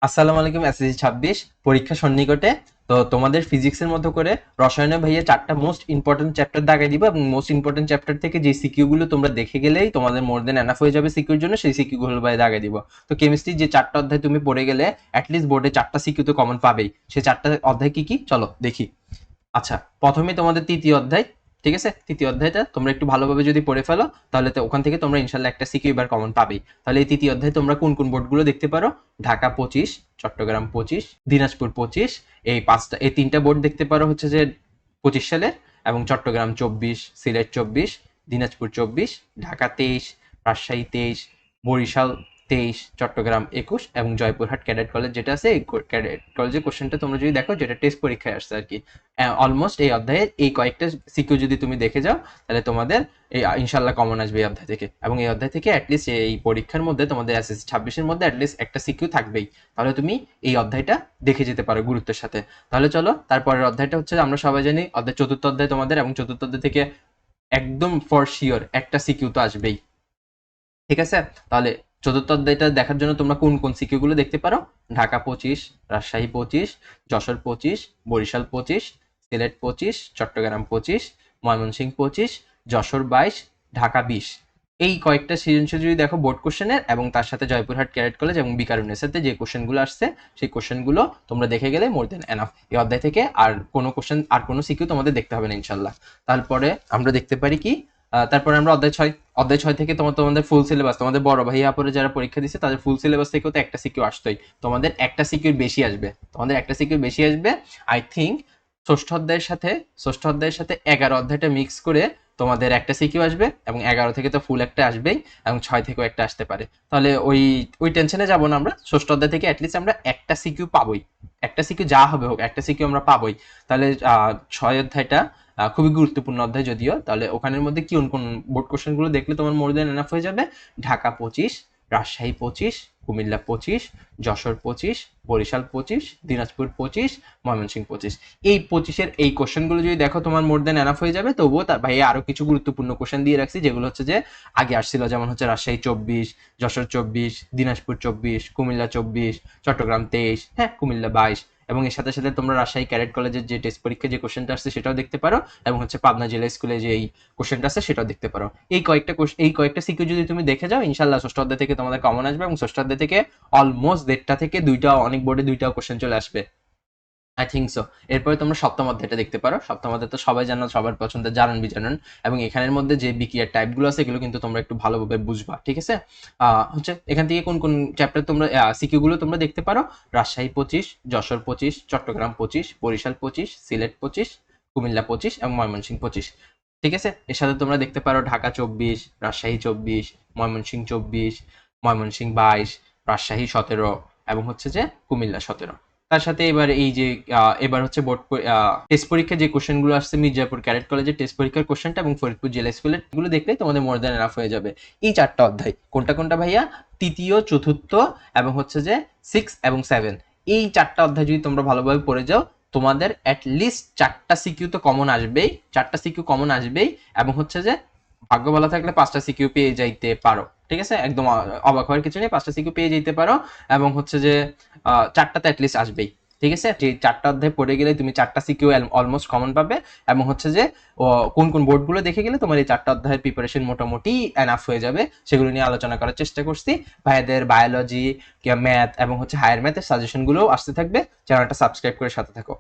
আসসালামু আলাইকুম। এসএসসি 26 পরীক্ষা সন্নিকটে। তো তোমাদের ফিজিক্সের মতো করে রসায়নে ভাইয়া 4টা মোস্ট ইম্পর্টেন্ট চ্যাপ্টার দাগাই দিব, এবং মোস্ট ইম্পর্টেন্ট চ্যাপ্টার থেকে যে সিকিউ গুলো তোমরা দেখে গেলেই তোমাদের মোর দেন এনাফ হয়ে যাবে সিকিউর জন্য, সেই সিকিউ গুলো ভাই দাগাই দিব। তো কেমিস্ট্রি যে 4টা অধ্যায় তুমি পড়ে গেলে অ্যাটলিস্ট বোর্ডে 4টা সিকিউ তো কমন পাবেই। সেই 4টা অধ্যায় কি কি চলো দেখি। আচ্ছা, প্রথমে তোমাদের তৃতীয় অধ্যায়। ঠিক আছে, তৃতীয় অধ্যায়টা তোমরা একটু ভালোভাবে যদি পড়ে ফেলো তাহলে তো ওখান থেকে তোমরা ইনশাল্লাহ একটা সিকিউ এবার কমন পাবেই। তাহলে এই তৃতীয় অধ্যায়ে তোমরা কোন কোন বোর্ডগুলো দেখতে পারো? ঢাকা 25, চট্টগ্রাম 25, দিনাজপুর 25। এই তিনটা বোর্ড দেখতে পারো হচ্ছে যে 25 সালের, এবং চট্টগ্রাম 24, সিলেট 24, দিনাজপুর 24, ঢাকা 23, রাজশাহী 23, বরিশাল 23, চট্টগ্রাম 21 এবং জয়পুরহাট ক্যাডেট কলেজ যেটা আছে, এই ক্যাডেট কলেজের কোশ্চেনটা তোমরা যদি দেখো, যেটা টেস্ট পরীক্ষায় আসছে আর কি, অলমোস্ট এই অধ্যায়ের এই কয়েকটা সিকিউ যদি তুমি দেখে যাও তাহলে তোমাদের এই ইনশাল্লাহ কমন আসবে এই অধ্যায় থেকে। এবং এই অধ্যায় থেকে অ্যাটলিস্ট এই পরীক্ষার মধ্যে তোমাদের এসএসসি 26-এর মধ্যে অ্যাটলিস্ট একটা সিকিউ থাকবেই। তাহলে তুমি এই অধ্যায়টা দেখে যেতে পারো গুরুত্বের সাথে। তাহলে চলো, তারপরের অধ্যায়টা হচ্ছে, আমরা সবাই জানি অধ্যায় চতুর্থ অধ্যায় তোমাদের, এবং চতুর্থ অধ্যায় থেকে একদম ফর শিওর একটা সিকিউ তো আসবেই। ঠিক আছে, তাহলে চতুর্থ অধ্যায়টা দেখার জন্য তোমরা কোন কোন সিকিউ গুলো দেখতে পারো? ঢাকা 25, রাজশাহী 25, যশোর 25, বরিশাল 25, সিলেট 25, চট্টগ্রাম 25, ময়মনসিংহ 25, যশোর 22, ঢাকা 20। এই কয়েকটা সৃজনশীল যদি দেখো বোর্ড কোশ্চেনের, এবং তার সাথে জয়পুরহাট ক্যাডেট কলেজ এবং বিকারুনের সাথে যে কোশ্চেনগুলো আসছে, সেই কোশ্চেনগুলো তোমরা দেখে গেলে মোর দেন এনাফ। এই অধ্যায় থেকে আর কোনো কোশ্চেন, আর কোনো সিকিউ তোমাদের দেখতে হবে না ইনশাল্লাহ। তারপরে আমরা দেখতে পারি কি, তারপরে আমরা অধ্যায় 6 থেকে তোমাদের ফুল সিলেবাস, তোমাদের বড় ভাই আপুরে যারা পরীক্ষা দিচ্ছে তাদের ফুল সিলেবাস থেকেও তো একটা সিকিউ আসতোই। তোমাদের একটা সিকিউর বেশি আসবে, আই থিঙ্ক। ষষ্ঠ অধ্যায়ের সাথে 11 অধ্যায়টা মিক্স করে তোমাদের একটা সিকিউ আসবে, এবং 11 থেকে তো ফুল একটা আসবেই, এবং 6 থেকেও একটা আসতে পারে। তাহলে ওই ওই টেনশনে যাবো না আমরা। ষষ্ঠ অধ্যায় থেকে অ্যাটলিস্ট আমরা একটা সিকিউ পাবোই, একটা সিকিউ যা হবে হোক, একটা সিকিউ আমরা পাবোই। তাহলে 6 অধ্যায়টা খুবই গুরুত্বপূর্ণ অধ্যায় যদিও। তাহলে ওখানের মধ্যে কি কোন বোর্ড কোশ্চেন গুলো দেখলে তোমার মোর দেন এনাফ হয়ে যাবে? ঢাকা 25, রাজশাহী 25, কুমিল্লা 25, যশোর 25, বরিশাল 25, দিনাজপুর 25, ময়মনসিংহ 25। এই 25-এর এই কোশ্চেন গুলো যদি দেখো তোমার মোর দেন এনাফ হয়ে যাবে। তবুও তার ভাই আরো কিছু গুরুত্বপূর্ণ কোশ্চেন দিয়ে রাখছি, যেগুলো হচ্ছে যে আগে আসছিল, যেমন হচ্ছে রাজশাহী 24, যশোর 24, দিনাজপুর 24, কুমিল্লা 24, চট্টগ্রাম 23, হ্যাঁ কুমিল্লা 22। এবং এর সাথে সাথে তোমরা রাজশাহী ক্যাডেট কলেজের যে টেস্ট পরীক্ষা যে কোশ্চেনটা আসছে সেটাও দেখতে পারো, এবং হচ্ছে পাবনা জেলা স্কুলে যে এই কোশ্চেনটা আছে সেটাও দেখতে পারো। এই কয়েকটা সিকিউ যদি তুমি দেখে যাও, ইনশাল্লাহ ষষ্ঠ অধ্যায় থেকে তোমাদের কমন আসবে, এবং ষষ্ঠ অধ্যায় থেকে অলমোস্ট দেড়টা থেকে দুইটা, অনেক বোর্ডে দুইটাও কোশ্চেন চলে আসবে। I think so. এরপরে তোমরা সপ্তম অধ্যায়টা দেখতে পারো। সপ্তম অধ্যায় তো সবাই জানো, সবার পছন্দের জারণ বিজারণ, এবং এখানের মধ্যে যে বিক্রিয়ার টাইপগুলো আছে এগুলো কিন্তু তোমরা একটু ভালোভাবে বুঝবা। ঠিক আছে, হচ্ছে এখান থেকে কোন কোন চ্যাপ্টার তোমরা সিকিউ গুলো তোমরা দেখতে পারো? রাজশাহী 25, যশোর 25, চট্টগ্রাম 25, বরিশাল 25, সিলেট 25, কুমিল্লা 25 এবং ময়মনসিংহ 25। ঠিক আছে, এর সাথে তোমরা দেখতে পারো ঢাকা 24, রাজশাহী 24, ময়মনসিংহ 24, ময়মনসিংহ 22, রাজশাহী 17, এবং হচ্ছে যে কুমিল্লা 17। তার সাথে এবার এই যে এবার হচ্ছে টেস্ট পরীক্ষা যে কোশ্চেন গুলো আসছে, মির্জাপুর ক্যাডেট কলেজের টেস্ট পরীক্ষার কোশ্চেনটা এবং ফরিদপুর জেলা স্কুলের, এগুলো দেখলে তোমাদের মোর দ্যান এনাফ হয়ে যাবে। এই 4টা অধ্যায় কোনটা কোনটা ভাইয়া? তৃতীয়, চতুর্থ, এবং হচ্ছে যে 6 এবং 7। এই 4টা অধ্যায় যদি তোমরা ভালোভাবে পড়ে যাও, তোমাদের অ্যাটলিস্ট 4টা সিকিউ তো কমন আসবেই, 4টা সিকিউ কমন আসবেই। এবং হচ্ছে যে ভাগ্য ভালো থাকলে 5টা সিকিউ পেয়ে যাইতে পারো। ঠিক আছে, একদম অবাক হওয়ার কিছু নেই, 5টা সিকিউ পেয়ে যেতে পারো। এবং হচ্ছে যে 4টাতে অ্যাটলিস্ট আসবেই। ঠিক আছে, যে 4টা অধ্যায় পড়ে গেলে তুমি 4টা সিকিউ অলমোস্ট কমন পাবে। এবং হচ্ছে যে কোন কোন বোর্ডগুলো দেখে গেলে তোমার এই 4টা অধ্যায়ের প্রিপারেশন মোটামুটি এনাফ হয়ে যাবে, সেগুলো নিয়ে আলোচনা করার চেষ্টা করছি। ভাইয়াদের বায়োলজি, ম্যাথ এবং হচ্ছে হায়ার ম্যাথের সাজেশনগুলোও আসতে থাকবে। চ্যানেলটা সাবস্ক্রাইব করে সাথে থাকো।